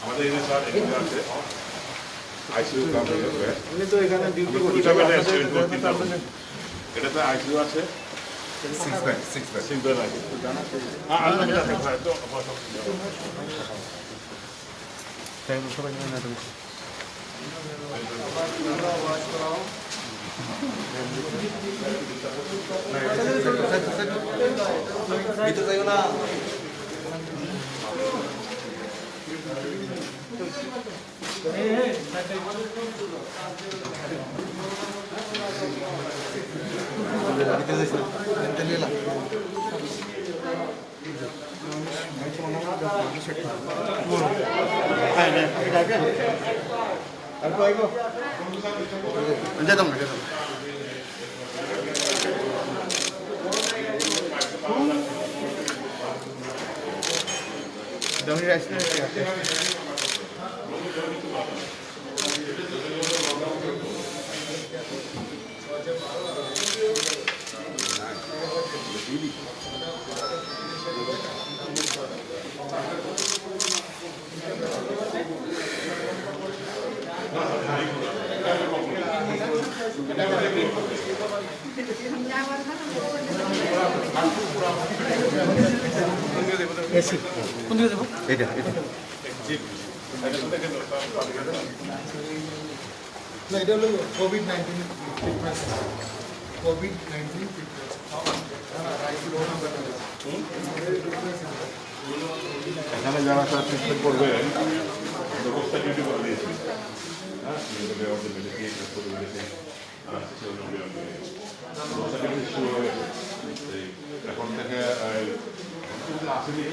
আমাদের এই স্যার এখানে আছে আইসিইউ কাম হয়ে উনি তো এখানে ডিউটি করতে এটাতে আইসিইউ আছে 6 বেড আছে হ্যাঁ আলাদা আছে ভাই তো থ্যাংক ইউ সবাই না তো ভিতরে যাইও না এটা হলো কোভিড-19 ট্রিটমেন্ট কোভিড-19 ট্রিটমেন্ট এখানে যারা তার ট্রিটমেন্ট করবে ব্যবস্থা ডিউটি করে দিয়েছি হ্যাঁ এখন থেকে আসেনি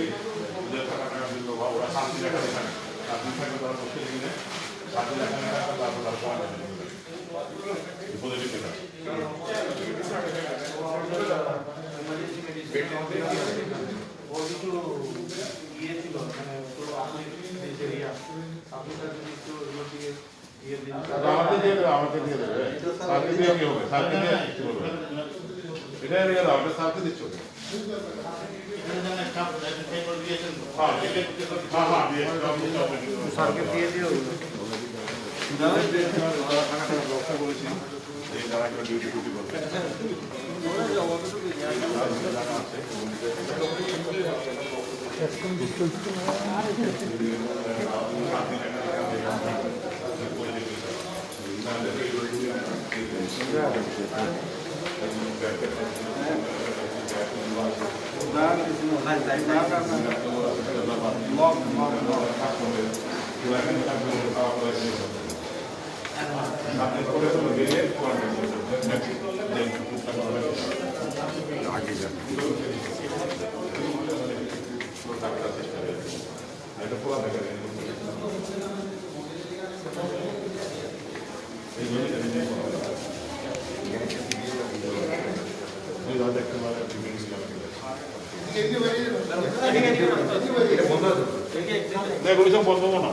ওরা শান্তি দেখা এখানে শান্তি থাকবে তারা বসে কিনে শান্তি দেখা তারপর তারা পাওয়া যাবে বিপদে দিতে না আমাকে দিয়ে দেবে সাথে দিয়ে কি হবে সাথে দিয়ে কি হবে এটা এরিয়া দাও আপনি সাথে দিচ্ছ সরকার দিয়ে দিও ব্যবস্থা করেছি যারা ডিউটি ডিউটি করবে এগুলো সব বন্ধ না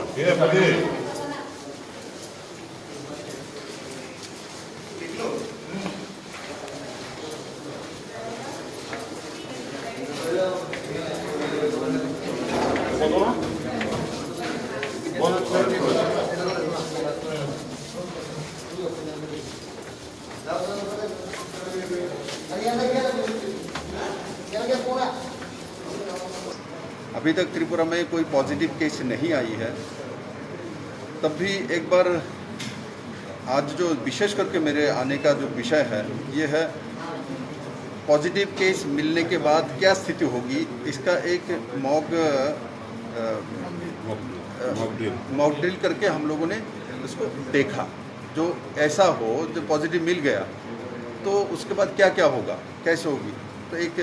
अभी तक त्रिपुरा में कोई पॉजिटिव केस नहीं आई है, तब भी एक बार आज जो विशेष करके मेरे आने का जो विषय है ये है पॉजिटिव केस मिलने के बाद क्या स्थिति होगी, इसका एक मॉक ड्रिल करके हम लोगों ने उसको देखा। जो ऐसा हो जो पॉजिटिव मिल गया तो उसके बाद क्या क्या होगा, कैसे होगी, तो एक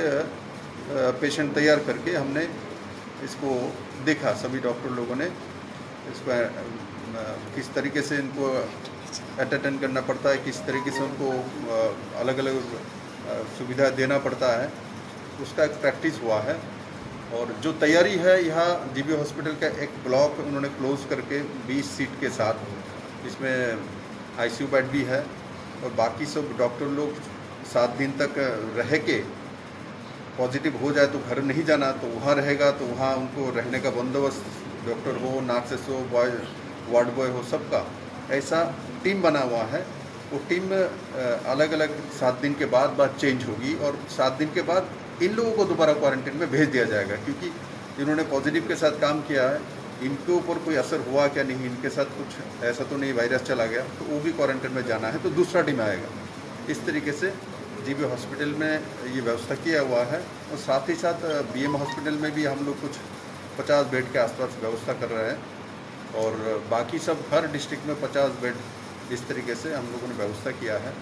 पेशेंट तैयार करके हमने इसको देखा। सभी डॉक्टर लोगों ने इसको किस तरीके से इनको अटेंड करना पड़ता है, किस तरीके से उनको अलग अलग सुविधा देना पड़ता है, उसका एक प्रैक्टिस हुआ है। और जो तैयारी है यहाँ जीबी हॉस्पिटल का एक ब्लॉक उन्होंने क्लोज करके 20 सीट के साथ, इसमें आईसीयू बेड भी है और बाकी सब डॉक्टर लोग 7 दिन तक रह के पॉजिटिव हो जाए तो घर नहीं जाना, तो वहाँ रहेगा, तो वहाँ उनको रहने का बंदोबस्त डॉक्टर हो, नर्सेस हो, बॉय वार्ड बॉय हो, सबका ऐसा टीम बना हुआ है। वो टीम अलग अलग 7 दिन के बाद चेंज होगी और 7 दिन के बाद इन लोगों को दोबारा क्वारंटीन में भेज दिया जाएगा, क्योंकि इन्होंने पॉजिटिव के साथ काम किया है, इनके ऊपर कोई असर हुआ क्या नहीं, इनके साथ कुछ ऐसा तो नहीं वायरस चला गया, तो वो भी क्वारंटीन में जाना है, तो दूसरा टीम आएगा। इस तरीके से जीबी हॉस्पिटल में ये व्यवस्था किया हुआ है और साथ ही साथ बीएम हॉस्पिटल में भी हम लोग कुछ 50 बेड के आसपास व्यवस्था कर रहे हैं और बाकी सब हर डिस्ट्रिक्ट में 50 बेड इस तरीके से हम लोगों ने व्यवस्था किया है।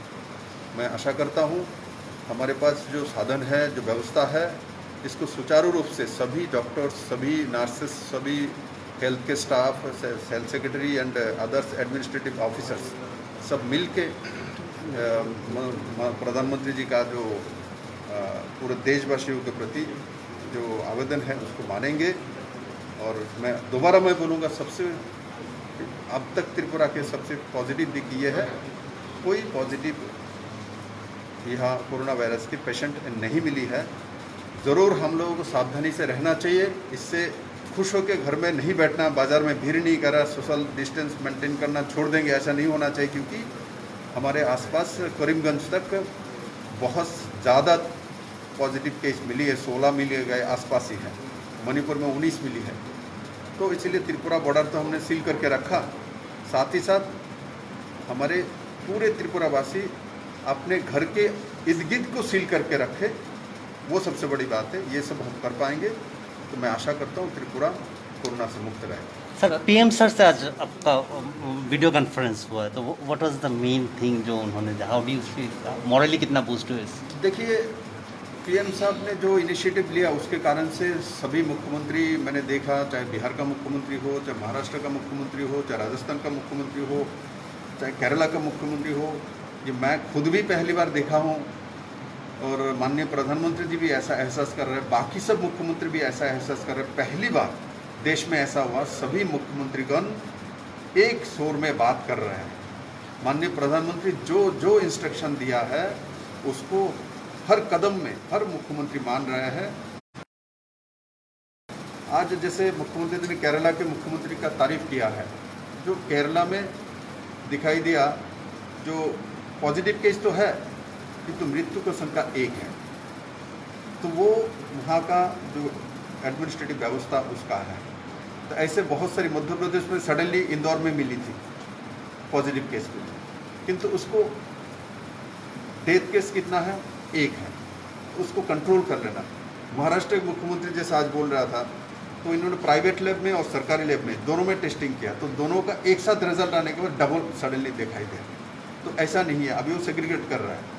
मैं आशा करता हूँ हमारे पास जो साधन है, जो व्यवस्था है, इसको सुचारू रूप से सभी डॉक्टर्स, सभी नर्सेस, सभी हेल्थ के staff, health secretary and others administrative officers सब मिल के प्रधानमंत्री जी का जो पूरे देशवासियों के प्रति जो आवेदन है उसको मानेंगे। और मैं दोबारा बोलूँगा, सबसे अब तक त्रिपुरा के सबसे पॉजिटिव दिख ये है, कोई पॉजिटिव यहाँ कोरोना वायरस के पेशेंट नहीं मिली है। ज़रूर हम लोगों को सावधानी से रहना चाहिए, इससे खुश होकर घर में नहीं बैठना, बाज़ार में भीड़ नहीं करा, सोशल डिस्टेंस मेंटेन करना छोड़ देंगे, ऐसा नहीं होना चाहिए, क्योंकि हमारे आसपास करीमगंज तक बहुत ज़्यादा पॉजिटिव केस मिली है, 16 मिले गए आसपास ही है, मणिपुर में 19 मिली है। तो इसलिए त्रिपुरा बॉर्डर तो हमने सील करके रखा, साथ ही साथ हमारे पूरे त्रिपुरावासी अपने घर के इर्द गिर्द को सील करके रखे, वो सबसे बड़ी बात है। ये सब हम कर पाएंगे तो मैं आशा करता हूँ त्रिपुरा कोरोना से मुक्त रहे। सर, पीएम सर से आज आपका वीडियो कॉन्फ्रेंस हुआ है, तो what was the main thing जो उन्होंने, how do you feel, morally कितना बूस्ट हुआ? देखिए, पीएम साहब ने जो इनिशिएटिव लिया उसके कारण से सभी मुख्यमंत्री मैंने देखा, चाहे बिहार का मुख्यमंत्री हो, चाहे महाराष्ट्र का मुख्यमंत्री हो, चाहे राजस्थान का मुख्यमंत्री हो, चाहे केरला का मुख्यमंत्री हो, ये मैं खुद भी पहली बार देखा हूँ और माननीय प्रधानमंत्री जी भी ऐसा एहसास कर रहे हैं, बाकी सब मुख्यमंत्री भी ऐसा एहसास कर रहे हैं। पहली बार देश में ऐसा हुआ, सभी मुख्यमंत्रीगण एक सुर में बात कर रहे हैं। माननीय प्रधानमंत्री जो जो इंस्ट्रक्शन दिया है उसको हर कदम में हर मुख्यमंत्री मान रहे हैं। आज जैसे मुख्यमंत्री ने केरला के मुख्यमंत्री का तारीफ किया है, जो केरला में दिखाई दिया, जो पॉजिटिव केस तो है किंतु मृत्यु की संख्या 1 है, तो वो वहाँ का जो एडमिनिस्ट्रेटिव व्यवस्था उसका है। तो ऐसे बहुत सारी, मध्य प्रदेश में सडनली इंदौर में मिली थी पॉजिटिव केस को, किंतु उसको डेथ केस कितना है, 1 है, उसको कंट्रोल कर लेना। महाराष्ट्र के मुख्यमंत्री जैसे आज बोल रहा था, तो इन्होंने प्राइवेट लैब में और सरकारी लैब में दोनों में टेस्टिंग किया, तो दोनों का एक साथ रिजल्ट आने के बाद डबल सडनली दिखाई दे। तो ऐसा नहीं है, अभी वो सेग्रीगेट कर रहा है।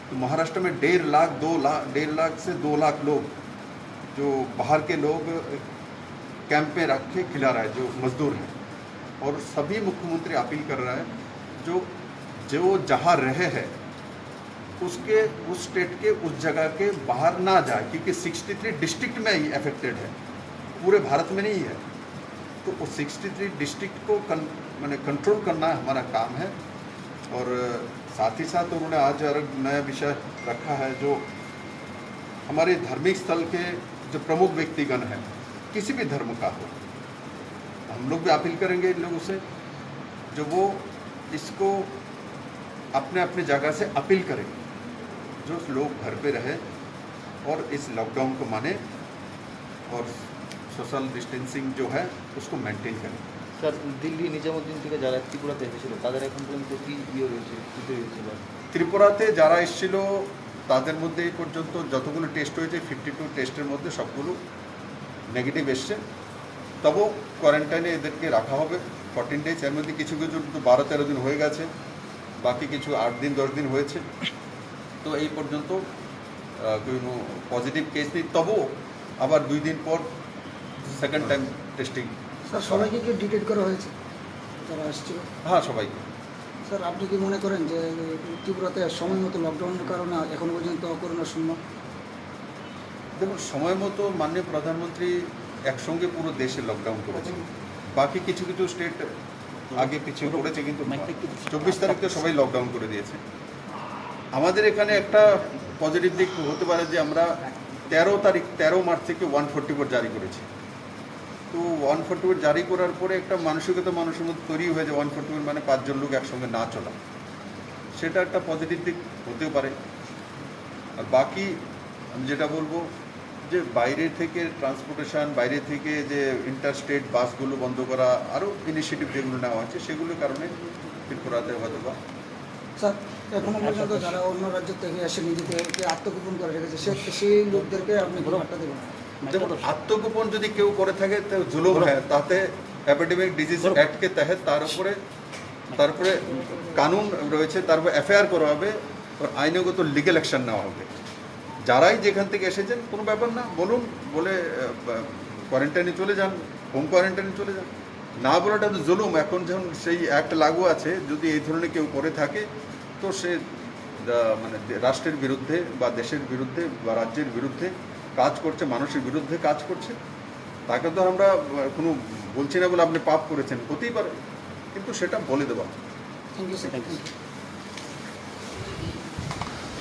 तो महाराष्ट्र में 1.5 लाख से 2 लाख लोग, जो बाहर के लोग कैंप में रख के खिला रहा है, जो मजदूर हैं। और सभी मुख्यमंत्री अपील कर रहा है, जो जहाँ रहे हैं उसके उस स्टेट के उस जगह के बाहर ना जाए, क्योंकि 63 डिस्ट्रिक्ट में ही अफेक्टेड है, पूरे भारत में नहीं है। तो उस 63 डिस्ट्रिक्ट को मैंने कंट्रोल करना हमारा काम है। और साथ ही साथ उन्होंने आज नया विषय रखा है, जो हमारे धार्मिक स्थल के जो प्रमुख व्यक्तिगण हैं, किसी भी धर्म का हो, हम लोग भी अपील करेंगे इन लोगों से, जो वो इसको अपने अपने जगह से अपील करें, जो लोग घर पे रहे और इस लॉकडाउन को माने और सोशल डिस्टेंसिंग जो है उसको मेंटेन करें। স্যার, দিল্লি নিজামুদ্দিন থেকে যারা ত্রিপুরাতে এসেছিল তাদের এখন পর্যন্ত কি রয়েছে, হয়েছিল? ত্রিপুরাতে যারা এসেছিল তাদের মধ্যে এই পর্যন্ত যতগুলো টেস্ট হয়েছে 52 টেস্টের মধ্যে সবগুলো নেগেটিভ এসছে। তবু কোয়ারেন্টাইনে এদেরকে রাখা হবে 14 ডেজ। এর মধ্যে কিছু কিছু 12-13 দিন হয়ে গেছে, বাকি কিছু 8 দিন 10 দিন হয়েছে। তো এই পর্যন্ত কোনো পজিটিভ কেস নেই। তবু আবার 2 দিন পর সেকেন্ড টাইম টেস্টিং। স্যার, সবাইকে কি ডিটেক্ট করা হয়েছে যারা আসছিল? হ্যাঁ, সবাইকে। স্যার, আপনি কি মনে করেন যে ত্রিপুরাতে সময় মতো লকডাউনের কারণে এখন পর্যন্ত করোনার শূন্য? দেখুন সময় মতো মাননীয় প্রধানমন্ত্রী একসঙ্গে পুরো দেশে লকডাউন করেছে, বাকি কিছু কিছু স্টেট আগে পিছিয়ে পড়েছে, কিন্তু 24 তারিখ তো সবাই লকডাউন করে দিয়েছে। আমাদের এখানে একটা পজিটিভ দিক হতে পারে যে আমরা 13 মার্চ থেকে 144 জারি করেছি। তো 144 জারি করার পরে একটা মানসিকতা মানুষের মধ্যে তৈরি হয়ে যায় 144 মানে 5 জন লোক একসঙ্গে না চলা, সেটা একটা পজিটিভ দিক হতেও পারে। আর বাকি আমি যেটা বলবো যে বাইরে থেকে ট্রান্সপোর্টেশন, বাইরে থেকে যে ইন্টারস্টেট বাসগুলো বন্ধ করা, আরও ইনিশিয়েটিভ যেগুলো নেওয়া হচ্ছে সেগুলোর কারণে ত্রিপুরাতে হয়তো বা স্যার এখনো পর্যন্ত যারা অন্য রাজ্য থেকে এসে নিজেদেরকে আত্মগোপন করে রেখেছে সেই লোকদেরকে আপনি বার্তা দেবেন? দেখুন আত্মগোপন যদি কেউ করে থাকে তো জুলুম হয়, তাতে এপিডেমিক ডিজিজ অ্যাক্টকে তহত তারপরে কানুন রয়েছে, তারপর এফআইআর করা হবে, আইনগত লিগ্যাল অ্যাকশন নেওয়া হবে। যারাই যেখান থেকে এসেছেন কোনো ব্যাপার না, বলুন, বলে কোয়ারেন্টাইনে চলে যান, হোম কোয়ারেন্টাইনে চলে যান। না বলাটা তো জুলুম। এখন যখন সেই অ্যাক্ট লাগু আছে, যদি এই ধরনের কেউ করে থাকে তো সে মানে রাষ্ট্রের বিরুদ্ধে বা দেশের বিরুদ্ধে বা রাজ্যের বিরুদ্ধে কাজ করছে, মানুষের বিরুদ্ধে কাজ করছে। তাকে তো আমরা কোনো বলছি না বলে আপনি পাপ করেছেন, হতেই পারে, কিন্তু সেটা বলে দেওয়া। Thank you sir.